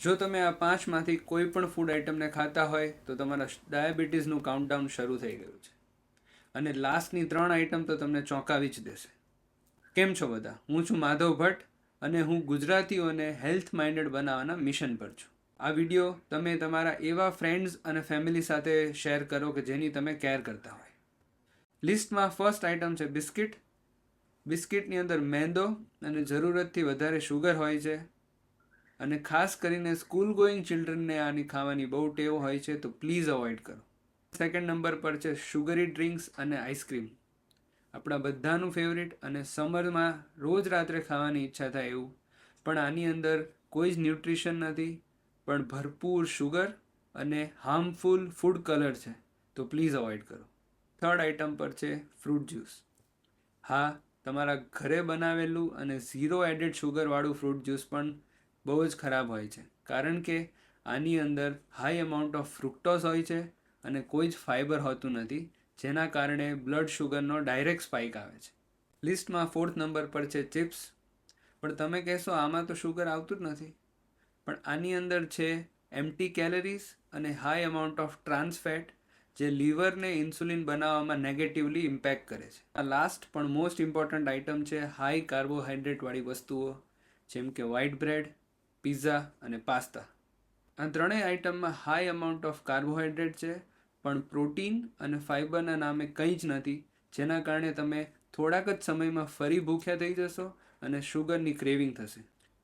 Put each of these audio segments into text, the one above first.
જો તમે આ પાંચમાંથી કોઈ પણ ફૂડ આઇટમને ખાતા હોય તો તમારા ડાયાબિટીસનું કાઉન્ટડાઉન શરૂ થઈ ગયું છે. અને લાસ્ટની 3 આઇટમ તો તમને ચોંકાવી જ દેશે. કેમ છો બધા? હું છું માધવ ભટ્ટ અને હું ગુજરાતીઓને હેલ્થ માઇન્ડેડ બનાવવાના મિશન પર છું. આ વિડીયો તમે તમારા એવા ફ્રેન્ડ્સ અને ફેમિલી સાથે શેર કરો કે જેની તમે કેર કરતા હોય. લિસ્ટમાં ફર્સ્ટ આઇટમ છે બિસ્કિટ. બિસ્કિટની અંદર મેંદો અને જરૂરતથી વધારે શુગર હોય છે. અને ખાસ કરીને સ્કૂલ ગોઈંગ ચિલ્ડ્રનને આની ખાવાની બહુ ટેવ હોય છે, તો પ્લીઝ અવોઇડ કરો. સેકન્ડ નંબર પર છે શુગરી ડ્રિંક્સ અને આઈસ્ક્રીમ. આપણા બધાનું ફેવરિટ અને સમરમાં રોજ રાત્રે ખાવાની ઈચ્છા થાય એવું, પણ આની અંદર કોઈ જ ન્યુટ્રિશન નથી, પણ ભરપૂર શુગર અને હાર્મફુલ ફૂડ કલર છે, તો પ્લીઝ અવોઇડ કરો. થર્ડ આઇટમ પર છે ફ્રૂટ જ્યુસ. હા, તમારા ઘરે બનાવેલું અને ઝીરો એડેડ શુગરવાળું ફ્રૂટ જ્યુસ પણ બહુ જ ખરાબ હોય છે, કારણ કે આની અંદર હાઈ અમાઉન્ટ ઓફ ફ્રુક્ટોઝ હોય છે અને કોઈ જ ફાઇબર હોતું નથી, જેના કારણે બ્લડ શુગરનો ડાયરેક્ટ સ્પાઇક આવે છે. લિસ્ટમાં ફોર્થ નંબર પર છે ચિપ્સ. પણ તમે કહેશો આમાં તો શુગર આવતું જ નથી, પણ આની અંદર છે એમ્પ્ટી કેલરીઝ અને high amount of trans fat, જે લીવરને ઇન્સ્યુલિન બનાવવામાં નેગેટિવલી ઇમ્પેક્ટ કરે છે. આ લાસ્ટ પણ મોસ્ટ ઇમ્પોર્ટન્ટ આઇટમ છે હાઈ કાર્બોહાઈડ્રેટવાળી વસ્તુઓ, જેમ કે વ્હાઇટ બ્રેડ, પિઝા અને પાસ્તા. આ ત્રણેય આઇટમમાં હાઈ અમાઉન્ટ ઓફ કાર્બોહાઈડ્રેટ છે, પણ પ્રોટીન અને ફાઇબરના નામે કંઈ જ નથી, જેના કારણે તમે થોડાક જ સમયમાં ફરી ભૂખ્યા થઈ જશો અને શુગરની ક્રેવિંગ થશે.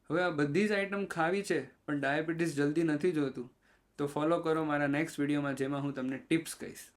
હવે આ બધી જ આઇટમ ખાવી છે, પણ ડાયાબિટીસ જલ્દી નથી જોતું, તો ફોલો કરો મારા નેક્સ્ટ વિડીયોમાં, જેમાં હું તમને ટિપ્સ કહીશ.